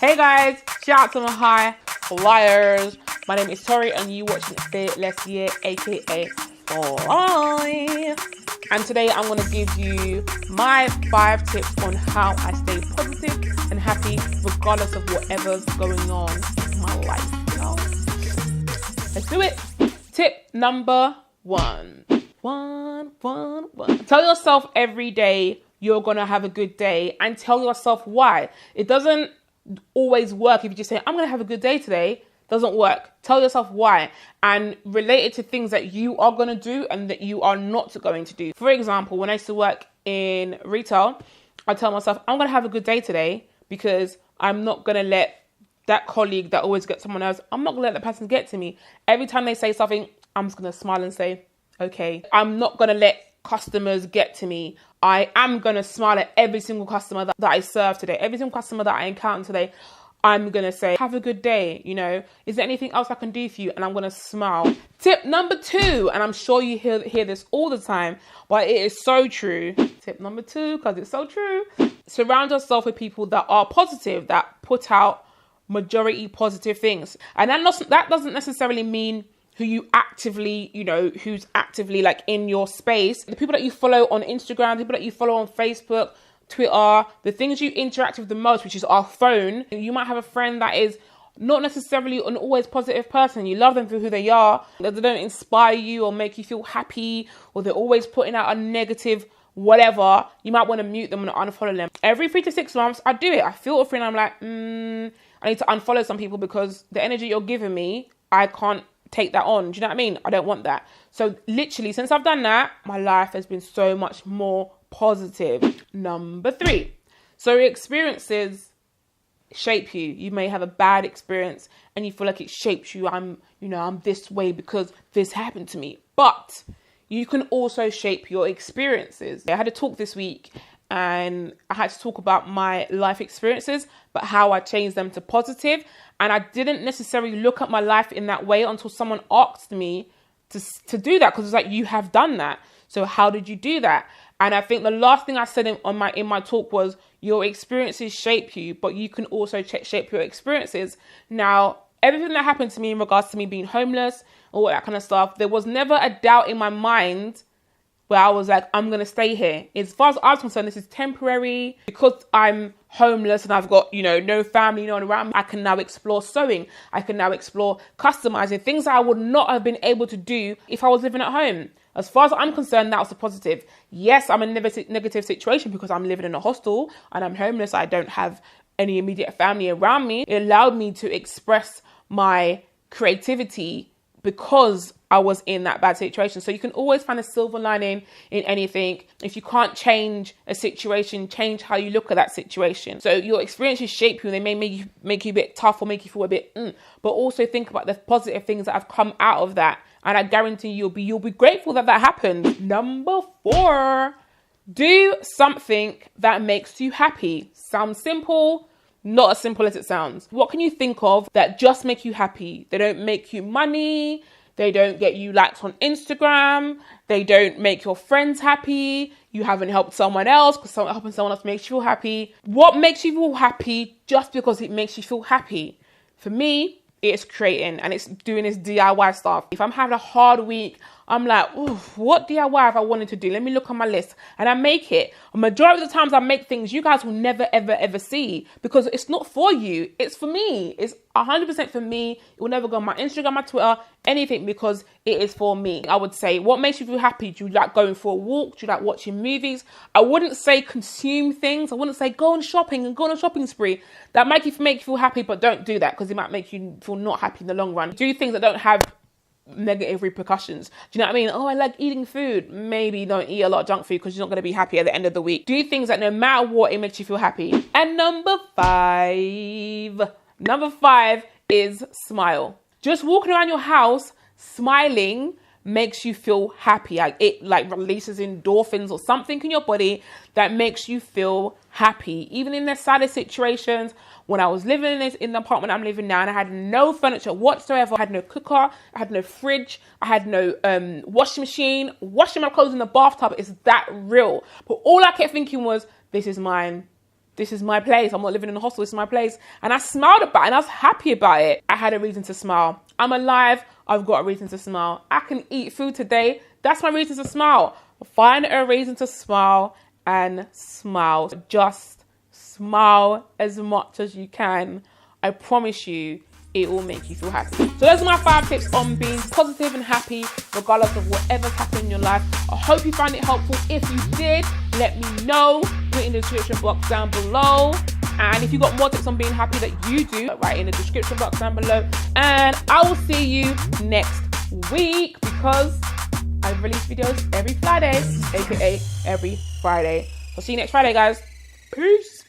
Hey guys, shout out to my high flyers. My name is Tori and you watching FLYday, aka Fly. And today I'm going to give you my 5 tips on how I stay positive and happy regardless of whatever's going on in my life. You know? Let's do it. Tip number 1. Tell yourself every day you're going to have a good day and tell yourself why. It doesn't always work if you just say, I'm going to have a good day today. Doesn't work. Tell yourself why and relate it to things that you are going to do and that you are not going to do. For example, when I used to work in retail, I tell myself, I'm going to have a good day today because I'm not going to let that colleague that always gets someone else, I'm not going to let that person get to me. Every time they say something, I'm just going to smile and say, okay. I'm not going to let customers get to me. I am going to smile at every single customer that I serve today. Every single customer that I encounter today, I'm going to say, have a good day. You know, is there anything else I can do for you? And I'm going to smile. Tip number 2, and I'm sure you hear this all the time, but it is so true. Tip number 2, because it's so true. Surround yourself with people that are positive, that put out majority positive things. And that doesn't necessarily mean who's actively like in your space. The people that you follow on Instagram, the people that you follow on Facebook, Twitter, the things you interact with the most, which is our phone. You might have a friend that is not necessarily an always positive person. You love them for who they are. They don't inspire you or make you feel happy, or they're always putting out a negative whatever. You might want to mute them and unfollow them. Every 3 to 6 months, I do it. I feel a thing. I'm like, I need to unfollow some people because the energy you're giving me, I can't take that on. Do you know what I mean? I don't want that. So literally, since I've done that, my life has been so much more positive. Number 3. So your experiences shape you. You may have a bad experience and you feel like it shapes you. I'm this way because this happened to me. But you can also shape your experiences. I had a talk this week and I had to talk about my life experiences, but how I changed them to positive. And I didn't necessarily look at my life in that way until someone asked me to do that. Because it's like, you have done that. So how did you do that? And I think the last thing I said in my talk was, your experiences shape you, but you can also shape your experiences. Now, everything that happened to me in regards to me being homeless, all that kind of stuff, there was never a doubt in my mind where I was like, I'm going to stay here. As far as I was concerned, this is temporary. Because I'm homeless and I've got, no family, no one around me, I can now explore sewing. I can now explore customizing, things that I would not have been able to do if I was living at home. As far as I'm concerned, that was a positive. Yes, I'm in a negative situation because I'm living in a hostel and I'm homeless. I don't have any immediate family around me. It allowed me to express my creativity because I was in that bad situation. So you can always find a silver lining in anything. If you can't change a situation, change how you look at that situation. So your experiences shape you. They may make you a bit tough or make you feel a bit, but also think about the positive things that have come out of that. And I guarantee you'll be grateful that happened. Number 4, do something that makes you happy. Sounds simple. Not as simple as it sounds. What can you think of that just make you happy? They don't make you money. They don't get you likes on Instagram. They don't make your friends happy. You haven't helped someone else because helping someone else makes you feel happy. What makes you feel happy just because it makes you feel happy? For me, it's creating and it's doing this DIY stuff. If I'm having a hard week, I'm like, what DIY have I wanted to do? Let me look on my list and I make it. A majority of the times I make things you guys will never, ever, ever see because it's not for you. It's for me. It's 100% for me. It will never go on my Instagram, my Twitter, anything because it is for me. I would say, what makes you feel happy? Do you like going for a walk? Do you like watching movies? I wouldn't say consume things. I wouldn't say go on shopping and go on a shopping spree. That make you feel happy, but don't do that because it might make you feel not happy in the long run. Do things that don't have negative repercussions. Do you know what I mean? Oh, I like eating food. Maybe don't eat a lot of junk food because you're not going to be happy at the end of the week. Do things that no matter what, it makes you feel happy. And number 5 is smile. Just walking around your house smiling makes you feel happy. It releases endorphins or something in your body that makes you feel happy. Even in the saddest situations, when I was living in the apartment I'm living now and I had no furniture whatsoever, I had no cooker, I had no fridge, I had no washing machine, washing my clothes in the bathtub is that real. But all I kept thinking was, this is mine. this is my place. I'm not living in a hostel. This is my place. And I smiled about it and I was happy about it. I had a reason to smile. I'm alive. I've got a reason to smile. I can eat food today. That's my reason to smile. Find a reason to smile and smile. Just smile as much as you can. I promise you, it will make you feel happy. So those are my 5 tips on being positive and happy regardless of whatever's happening in your life. I hope you found it helpful. If you did, let me know. Put it in the description box down below. And if you got more tips on being happy that you do, write in the description box down below. And I will see you next week because I release videos every FLYday, aka every Friday. I'll see you next Friday, guys. Peace.